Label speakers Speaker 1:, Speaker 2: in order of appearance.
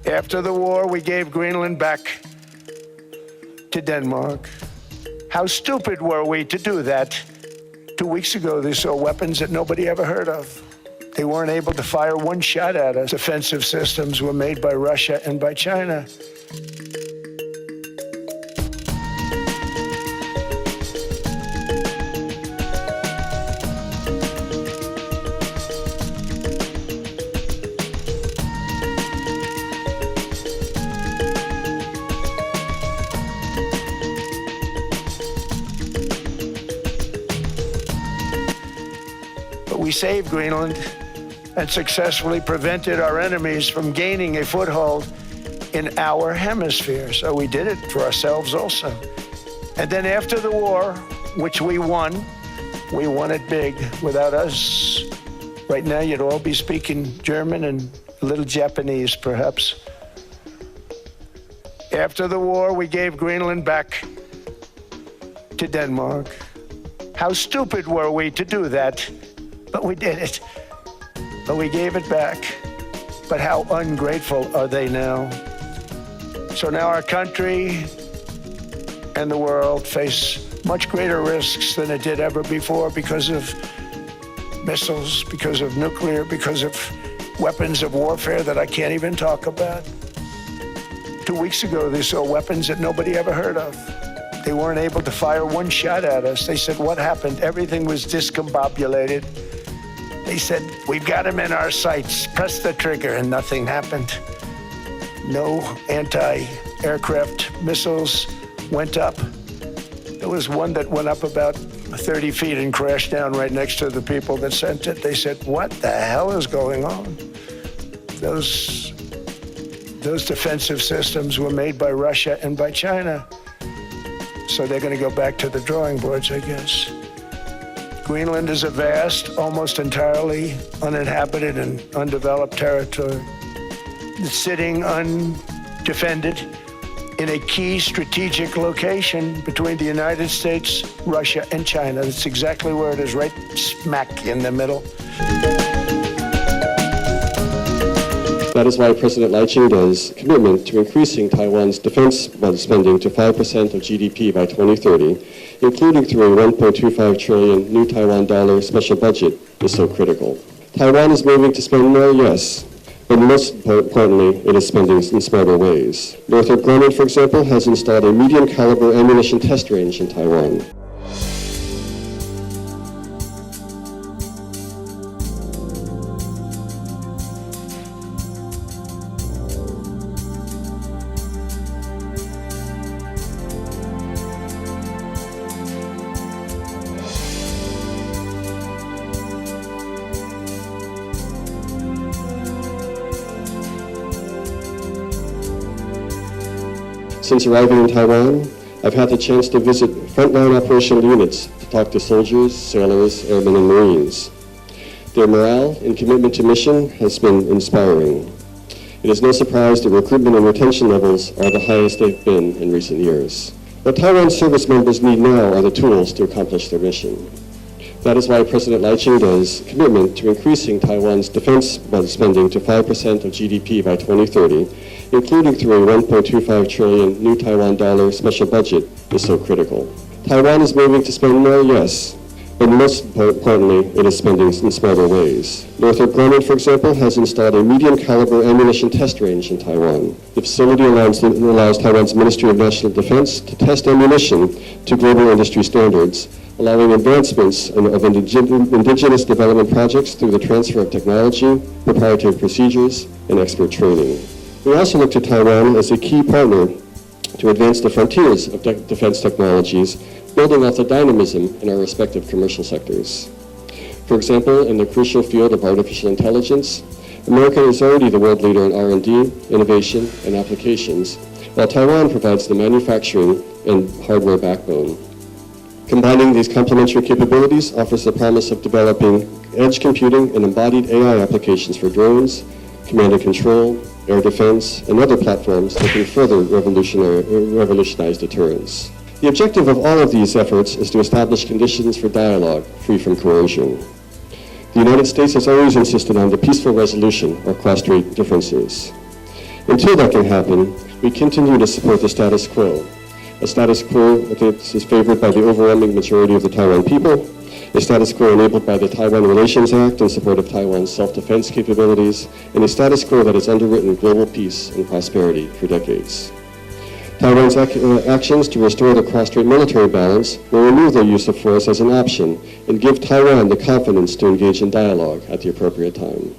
Speaker 1: After the war, we gave Greenland back to Denmark. How stupid were we to do that? 2 weeks ago, they saw weapons that nobody ever heard of. They weren't able to fire one shot at us. Defensive systems were made by Russia and by China. We saved Greenland and successfully prevented our enemies from gaining a foothold in our hemisphere. So we did it for ourselves also. And then after the war, which we won it big. Without us, right now you'd all be speaking German and a little Japanese, perhaps. After the war, we gave Greenland back to Denmark. How stupid were we to do that? But we did it. But we gave it back. But how ungrateful are they now? So now our country and the world face much greater risks than it did ever before because of missiles, because of nuclear, because of weapons of warfare that I can't even talk about. 2 weeks ago, they saw weapons that nobody ever heard of. They weren't able to fire one shot at us. They said, what happened? Everything was discombobulated. They said, we've got them in our sights. Press the trigger, and nothing happened. No anti-aircraft missiles went up. There was one that went up about 30 feet and crashed down right next to the people that sent it. They said, what the hell is going on? Those defensive systems were made by Russia and by China. So they're going to go back to the drawing boards, I guess. Greenland is a vast, almost entirely uninhabited and undeveloped territory. It's sitting undefended in a key strategic location between the United States, Russia, and China. That's exactly where it is, right smack in the middle.
Speaker 2: That is why President Lai Ching-te's commitment to increasing Taiwan's defense spending to 5% of GDP by 2030, including through a 1.25 trillion new Taiwan dollar special budget, is so critical. Taiwan is moving to spend more, yes, but most importantly, it is spending in smarter ways. Northrop Grumman, for example, has installed a medium-caliber ammunition test range in Taiwan. Since arriving in Taiwan, I've had the chance to visit frontline operational units to talk to soldiers, sailors, airmen, and Marines. Their morale and commitment to mission has been inspiring. It is no surprise that recruitment and retention levels are the highest they've been in recent years. What Taiwan service members need now are the tools to accomplish their mission. That is why President Lai Ching-te's commitment to increasing Taiwan's defense spending to 5% of GDP by 2030, including through a 1.25 trillion new Taiwan dollar special budget, is so critical. Taiwan is moving to spend more, yes, but most importantly, it is spending in smarter ways. Northrop Grumman, for example, has installed a medium-caliber ammunition test range in Taiwan. The facility allows Taiwan's Ministry of National Defense to test ammunition to global industry standards, allowing advancements of indigenous development projects through the transfer of technology, proprietary procedures, and expert training. We also look to Taiwan as a key partner to advance the frontiers of defense technologies, building off the dynamism in our respective commercial sectors. For example, in the crucial field of artificial intelligence, America is already the world leader in R&D, innovation, and applications, while Taiwan provides the manufacturing and hardware backbone. Combining these complementary capabilities offers the promise of developing edge computing and embodied AI applications for drones, command and control, air defense, and other platforms that can further revolutionize deterrence. The objective of all of these efforts is to establish conditions for dialogue free from coercion. The United States has always insisted on the peaceful resolution of cross-strait differences. Until that can happen, we continue to support the status quo, a status quo that is favored by the overwhelming majority of the Taiwan people, a status quo enabled by the Taiwan Relations Act in support of Taiwan's self-defense capabilities, and a status quo that has underwritten global peace and prosperity for decades. Taiwan's actions to restore the cross-strait military balance will remove the use of force as an option and give Taiwan the confidence to engage in dialogue at the appropriate time.